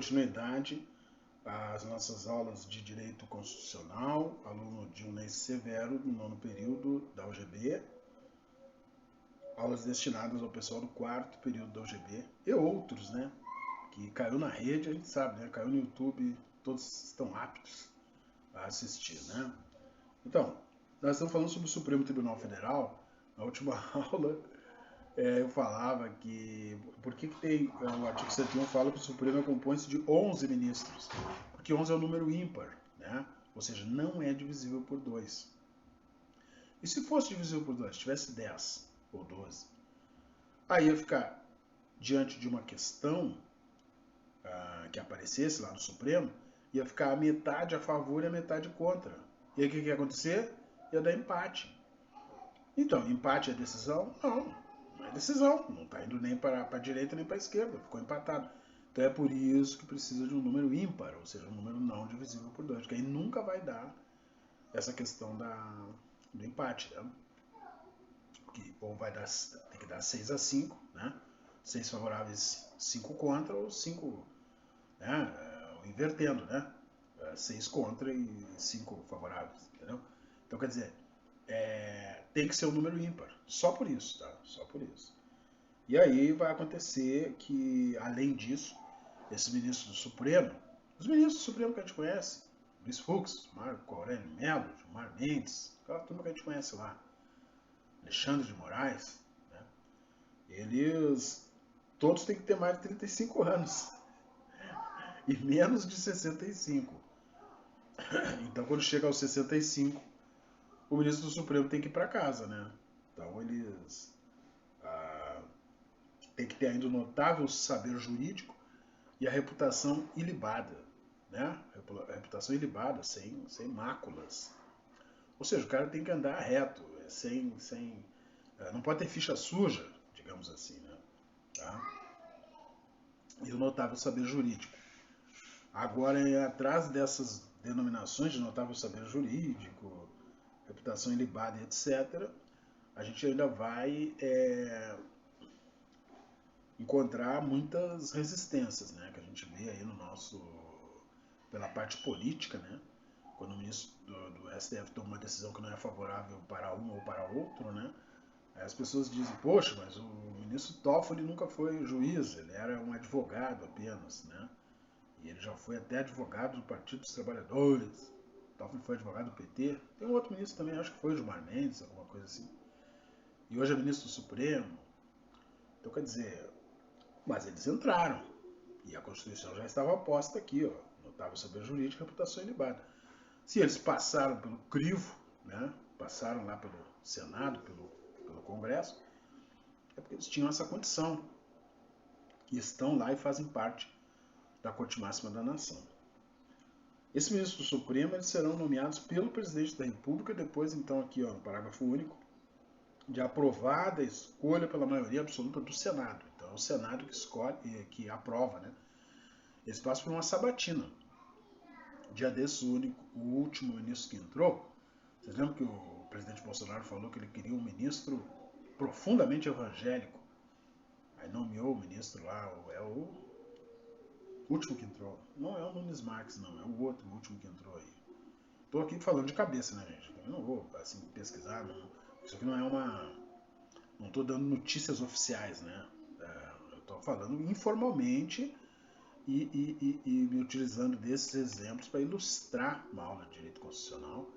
continuidade às nossas aulas de Direito Constitucional, aluno Dilnei Severo, no nono período da UGB, aulas destinadas ao pessoal do quarto período da UGB e outros, né, que caiu na rede, a gente sabe, né, caiu no YouTube, todos estão aptos a assistir, né. Então, nós estamos falando sobre o Supremo Tribunal Federal. Na última aula eu falava que por que tem o artigo 101 fala que o Supremo compõe-se de 11 ministros, porque 11 é um número ímpar, né? Ou seja, não é divisível por 2. E se fosse divisível por 2, tivesse 10 ou 12, aí ia ficar diante de uma questão que aparecesse lá no Supremo, ia ficar a metade a favor e a metade contra. E aí o que ia acontecer? Ia dar empate. Então, empate é decisão? Não. Não é decisão, não está indo nem para a direita nem para a esquerda, ficou empatado. Então é por isso que precisa de um número ímpar, ou seja, um número não divisível por 2, que aí nunca vai dar essa questão do empate, né? Ou vai dar, tem que dar 6-5, né? 6 favoráveis, 5 contra, ou 5, né? Invertendo, né? 6 contra e 5 favoráveis, entendeu? Então quer dizer, tem que ser um número ímpar, só por isso, tá? Só por isso. E aí vai acontecer que, além disso, esses ministros do Supremo, os ministros do Supremo que a gente conhece, Luiz Fux, Marco Aurélio Mello, Gilmar Mendes, aquela turma que a gente conhece lá, Alexandre de Moraes, né? Eles todos têm que ter mais de 35 anos e menos de 65. Então, quando chega aos 65, o ministro do Supremo tem que ir para casa, né? Então, eles têm que ter ainda um notável saber jurídico e a reputação ilibada, né? A reputação ilibada, sem máculas. Ou seja, o cara tem que andar reto, não pode ter ficha suja, digamos assim, né? Tá? E o notável saber jurídico. Agora, atrás dessas denominações de notável saber jurídico, reputação ilibada, etc., a gente ainda vai encontrar muitas resistências, né, que a gente vê aí pela parte política, né, quando o ministro do STF toma uma decisão que não é favorável para um ou para outro, né, aí as pessoas dizem, poxa, mas o ministro Toffoli nunca foi juiz, ele era um advogado apenas, né, e ele já foi até advogado do Partido dos Trabalhadores. Toffoli foi advogado do PT, tem um outro ministro também, acho que foi o Gilmar Mendes, alguma coisa assim, e hoje é ministro do Supremo. Então, quer dizer, mas eles entraram. E a Constituição já estava posta aqui, ó, notável saber jurídico e reputação ilibada. Se eles passaram pelo crivo, né, passaram lá pelo Senado, pelo Congresso, é porque eles tinham essa condição. E estão lá e fazem parte da Corte Máxima da Nação. Esses ministros do Supremo eles serão nomeados pelo Presidente da República, depois, então, aqui, ó, no parágrafo único, de aprovada a escolha pela maioria absoluta do Senado. Então é o Senado que escolhe, que aprova, né? Eles passam por uma sabatina. Dia desse, o último ministro que entrou, vocês lembram que o presidente Bolsonaro falou que ele queria um ministro profundamente evangélico? Aí nomeou o ministro lá, é o último que entrou. Não é o Nunes Marques, não, é o outro, o último que entrou aí. Tô aqui falando de cabeça, né, gente? Eu não vou, assim, pesquisar, não. Isso aqui não é uma... Não estou dando notícias oficiais, né? Eu estou falando informalmente e me utilizando desses exemplos para ilustrar uma aula de direito constitucional,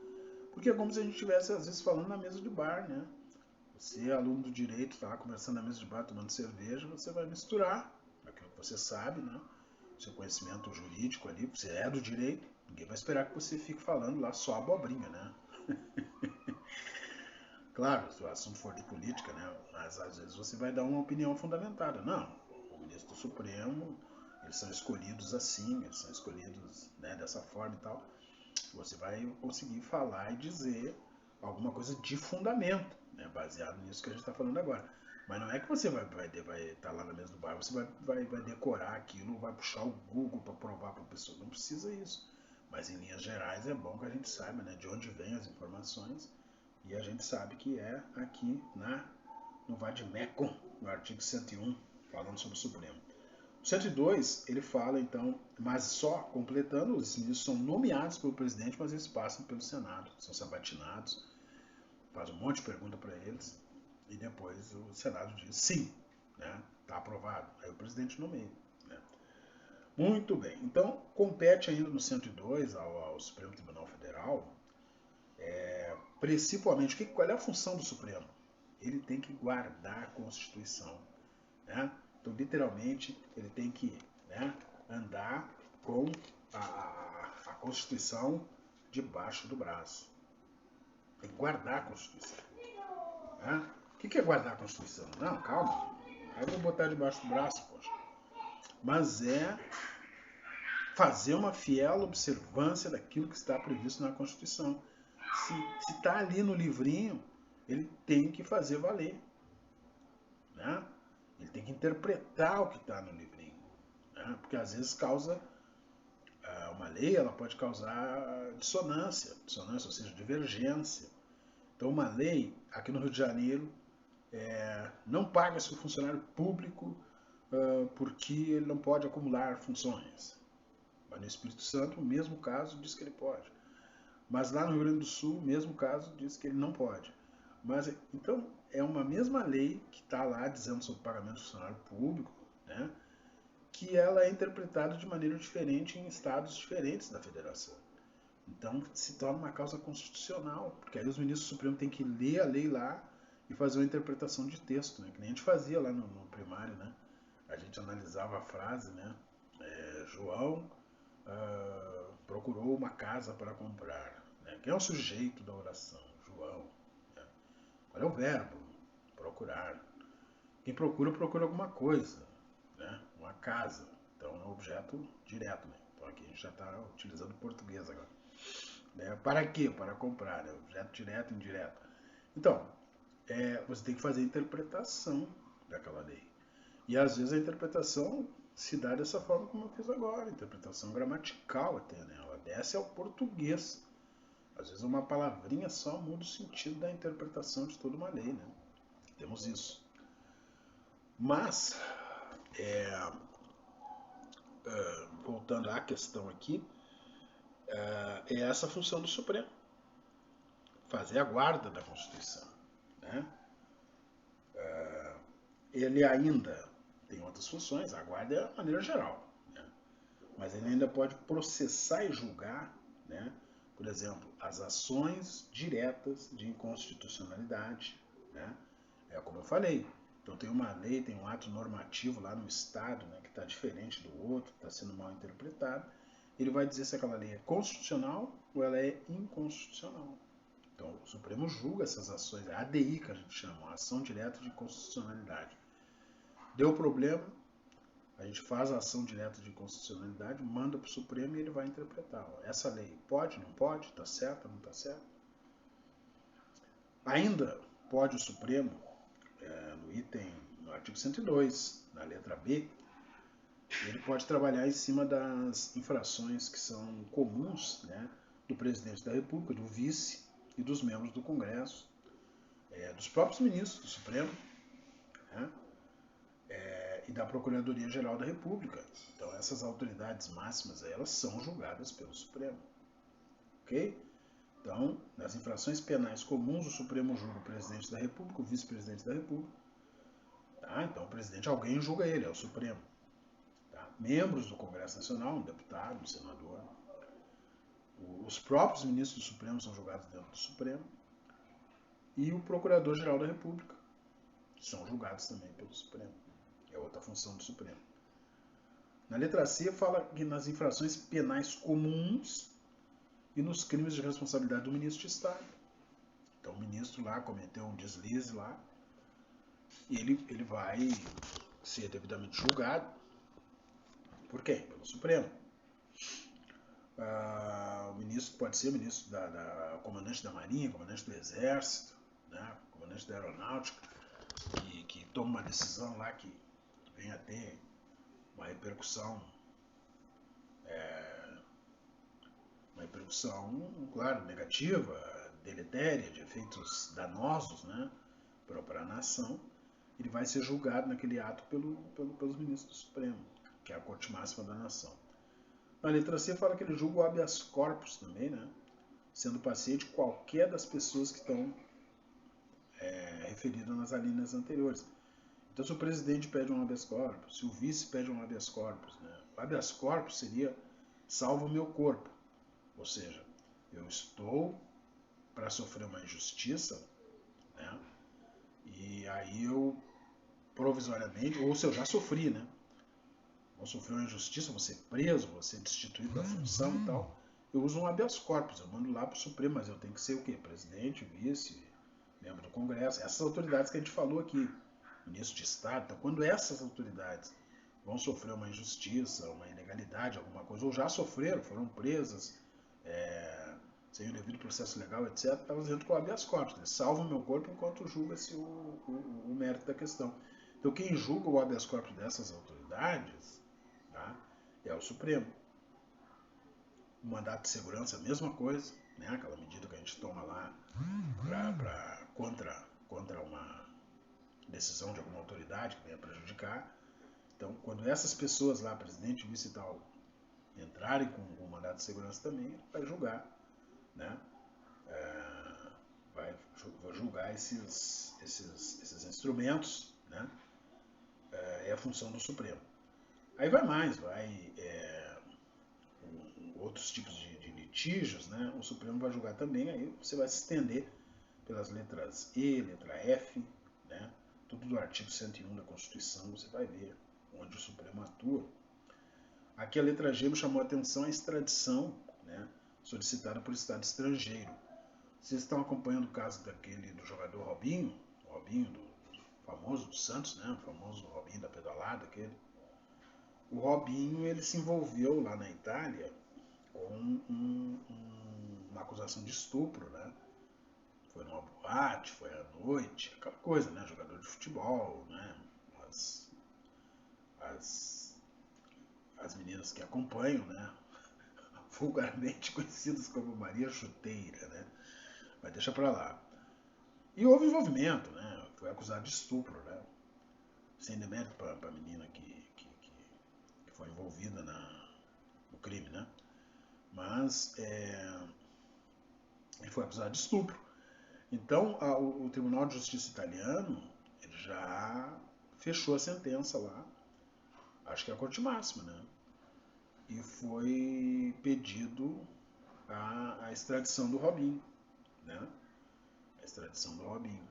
porque é como se a gente estivesse, às vezes, falando na mesa de bar, né? Você, aluno do direito, está lá conversando na mesa de bar, tomando cerveja, você vai misturar aquilo que você sabe, né? Seu conhecimento jurídico ali, você é do direito, ninguém vai esperar que você fique falando lá só abobrinha, né? Claro, se o assunto for de política, né? Mas às vezes você vai dar uma opinião fundamentada. Não, o ministro do Supremo, eles são escolhidos assim, eles são escolhidos, né, dessa forma e tal. Você vai conseguir falar e dizer alguma coisa de fundamento, né, baseado nisso que a gente está falando agora. Mas não é que você vai estar lá na mesa do bar, você vai decorar aquilo, vai puxar o Google para provar para a pessoa. Não precisa isso. Mas em linhas gerais é bom que a gente saiba, né, de onde vêm as informações. E a gente sabe que é aqui no Vademecum, no artigo 101, falando sobre o Supremo. O 102, ele fala, então, mas só completando, os ministros são nomeados pelo presidente, mas eles passam pelo Senado, são sabatinados, faz um monte de pergunta para eles, e depois o Senado diz sim, né? Está aprovado. Aí o presidente nomeia. Né? Muito bem. Então, compete ainda no 102 ao Supremo Tribunal Federal, principalmente, qual é a função do Supremo? Ele tem que guardar a Constituição. Né? Então, literalmente, ele tem que, né, andar com a Constituição debaixo do braço. Tem que guardar a Constituição. Né? O que é guardar a Constituição? Não, calma. Aí eu vou botar debaixo do braço, poxa. Mas é fazer uma fiel observância daquilo que está previsto na Constituição. Se está ali no livrinho, ele tem que fazer valer. Né? Ele tem que interpretar o que está no livrinho. Né? Porque às vezes causa uma lei, ela pode causar dissonância, ou seja, divergência. Então uma lei, aqui no Rio de Janeiro, não paga-se o funcionário público porque ele não pode acumular funções. Mas no Espírito Santo, o mesmo caso diz que ele pode. Mas lá no Rio Grande do Sul, o mesmo caso diz que ele não pode. Mas, então, é uma mesma lei que está lá dizendo sobre o pagamento do funcionário público, né, que ela é interpretada de maneira diferente em estados diferentes da federação. Então, se torna uma causa constitucional, porque aí os ministros do Supremo têm que ler a lei lá e fazer uma interpretação de texto, né, que nem a gente fazia lá no primário, né? A gente analisava a frase, né? João procurou uma casa para comprar. Né? Quem é o sujeito da oração? João. Né? Qual é o verbo? Procurar. Quem procura, procura alguma coisa. Né? Uma casa. Então é um objeto direto. Né? Então aqui a gente já está utilizando português agora. Né? Para quê? Para comprar. Né? Objeto direto e indireto. Então, você tem que fazer a interpretação daquela lei. E às vezes a interpretação se dá dessa forma como eu fiz agora, interpretação gramatical até, né? Ela desce ao português. Às vezes uma palavrinha só muda o sentido da interpretação de toda uma lei, né? Temos isso. Mas, voltando à questão aqui, é essa a função do Supremo. Fazer a guarda da Constituição. Né? Ele ainda tem outras funções, a guarda é a maneira geral. Né? Mas ele ainda pode processar e julgar, né? Por exemplo, as ações diretas de inconstitucionalidade. Né? É como eu falei. Então tem uma lei, tem um ato normativo lá no Estado, né, que está diferente do outro, está sendo mal interpretado. Ele vai dizer se aquela lei é constitucional ou ela é inconstitucional. Então o Supremo julga essas ações, a ADI que a gente chama, a ação direta de constitucionalidade. Deu problema, a gente faz a ação direta de constitucionalidade, manda para o Supremo e ele vai interpretar. Essa lei pode, não pode, está certa, não está certa. Ainda pode o Supremo, no artigo 102, na letra B, ele pode trabalhar em cima das infrações que são comuns, né, do presidente da República, do vice e dos membros do Congresso, dos próprios ministros do Supremo, né, e da Procuradoria-Geral da República. Então essas autoridades máximas aí, elas são julgadas pelo Supremo. Ok? Então, nas infrações penais comuns, o Supremo julga o presidente da República, o vice-presidente da República. Tá? Então o presidente, alguém julga ele, é o Supremo. Tá? Membros do Congresso Nacional, um deputado, um senador. Os próprios ministros do Supremo são julgados dentro do Supremo. E o Procurador-Geral da República, que são julgados também pelo Supremo. É outra função do Supremo. Na letra C fala que nas infrações penais comuns e nos crimes de responsabilidade do ministro de Estado. Então o ministro lá cometeu um deslize lá e ele vai ser devidamente julgado. Por quem? Pelo Supremo. O ministro pode ser o ministro comandante da Marinha, comandante do Exército, né, comandante da Aeronáutica, que toma uma decisão lá que vem a ter uma repercussão, claro, negativa, deletéria, de efeitos danosos, né, para a nação. Ele vai ser julgado naquele ato pelos ministros do Supremo. que é a corte máxima da nação. A letra C fala que ele julga o habeas corpus também, né? Sendo paciente qualquer das pessoas que estão referidas nas alíneas anteriores. Então, se o presidente pede um habeas corpus, se o vice pede um habeas corpus, né? O habeas corpus seria salva o meu corpo. Ou seja, eu estou para sofrer uma injustiça, né? E aí eu, provisoriamente, ou se eu já sofri, né? Vou sofrer uma injustiça, vou ser preso, vou ser destituído da função e tal. Eu uso um habeas corpus, eu mando lá para o Supremo, mas eu tenho que ser o quê? Presidente, vice, membro do Congresso, essas autoridades que a gente falou aqui, ministro de Estado. Então, quando essas autoridades vão sofrer uma injustiça, uma ilegalidade, alguma coisa, ou já sofreram, foram presas, sem o devido processo legal, etc., elas entram com o habeas corpus, eles salvam o meu corpo enquanto julga-se o mérito da questão. Então, quem julga o habeas corpus dessas autoridades, tá, é o Supremo. O mandato de segurança, a mesma coisa, né, aquela medida que a gente toma lá contra uma decisão de alguma autoridade que venha prejudicar. Então, quando essas pessoas lá, presidente, vice e tal, entrarem com o mandato de segurança também, ele vai julgar, né? Vai julgar esses instrumentos, né? É a função do Supremo. Aí vai mais, outros tipos de litígios, né? O Supremo vai julgar também, aí você vai se estender pelas letras E, letra F, né? Tudo do artigo 101 da Constituição, você vai ver onde o Supremo atua. Aqui a letra G me chamou a atenção a extradição, né, solicitada por Estado estrangeiro. Vocês estão acompanhando o caso do jogador Robinho, do famoso do Santos, né, o famoso Robinho da pedalada, aquele. O Robinho, ele se envolveu lá na Itália com uma acusação de estupro, né? Foi numa boate, foi à noite, aquela coisa, né? Jogador de futebol, né? As meninas que acompanham, né? Vulgarmente conhecidas como Maria Chuteira, né? Mas deixa pra lá. E houve envolvimento, né? Foi acusado de estupro, né? Sem demérito pra menina que foi envolvida no crime, né? Mas ele foi acusado de estupro. Então, o Tribunal de Justiça italiano ele já fechou a sentença lá, acho que é a corte máxima, né? E foi pedido a extradição do Robinho, né? A extradição do Robinho.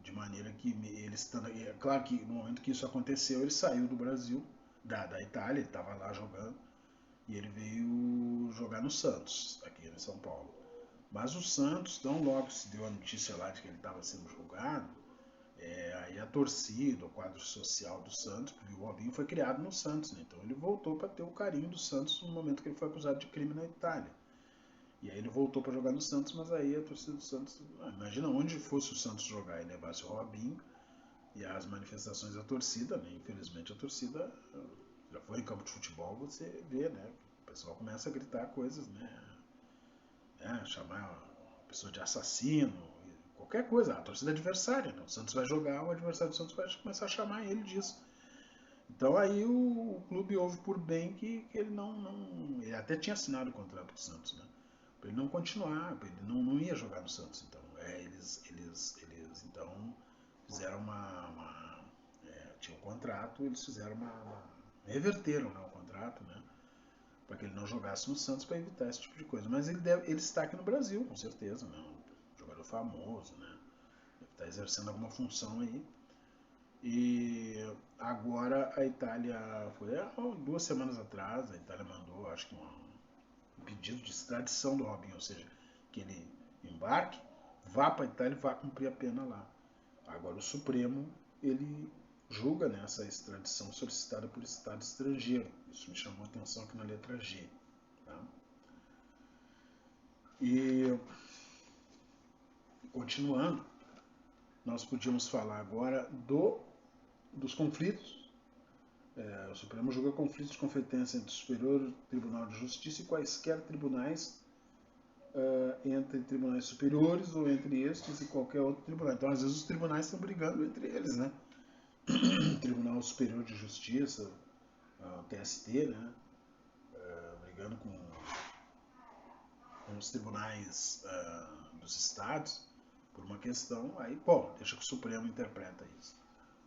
De maneira que ele estando... É claro que no momento que isso aconteceu, ele saiu do Brasil, da Itália, ele estava lá jogando, e ele veio jogar no Santos, aqui em São Paulo. Mas o Santos, tão logo se deu a notícia lá de que ele estava sendo julgado, aí a torcida, o quadro social do Santos, porque o Robinho foi criado no Santos, né? Então ele voltou para ter o carinho do Santos no momento que ele foi acusado de crime na Itália. E aí ele voltou para jogar no Santos, mas aí a torcida do Santos... imagina onde fosse o Santos jogar e levasse o Robinho, e as manifestações da torcida, né? Infelizmente a torcida já foi em campo de futebol, você vê, né? O pessoal começa a gritar coisas, né? Chamar a pessoa de assassino, qualquer coisa, a torcida adversária, né? O Santos vai jogar, o adversário do Santos vai começar a chamar ele disso. Então aí o clube houve por bem que ele não... Ele até tinha assinado o contrato com o Santos, né? Para ele não continuar, ele não ia jogar no Santos. Então, eles então fizeram tinha um contrato, eles fizeram reverteram, né, o contrato, né? Para que ele não jogasse no Santos para evitar esse tipo de coisa. Mas ele está aqui no Brasil, com certeza, né? Um jogador famoso, né? Deve estar exercendo alguma função aí. E agora a Itália, foi 2 semanas atrás, a Itália mandou, acho que um pedido de extradição do Robinho, ou seja, que ele embarque, vá para a Itália e vá cumprir a pena lá. Agora o Supremo, ele julga nessa extradição solicitada por Estado estrangeiro. Isso me chamou a atenção aqui na letra G. Tá? E continuando, nós podíamos falar agora dos conflitos. O Supremo julga conflitos de competência entre o Superior Tribunal de Justiça e quaisquer tribunais, entre tribunais superiores ou entre estes e qualquer outro tribunal. Então, às vezes, os tribunais estão brigando entre eles, né? Tribunal Superior de Justiça, o TST, né, brigando com os tribunais dos estados por uma questão, aí, bom, deixa que o Supremo interpreta isso.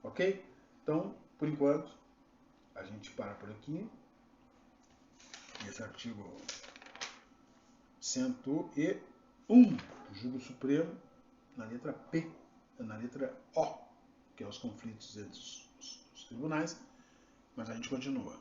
Ok? Então, por enquanto, a gente para por aqui. Esse artigo 101 do Julgo Supremo, na letra P, na letra O, que é os conflitos entre os tribunais, mas a gente continua.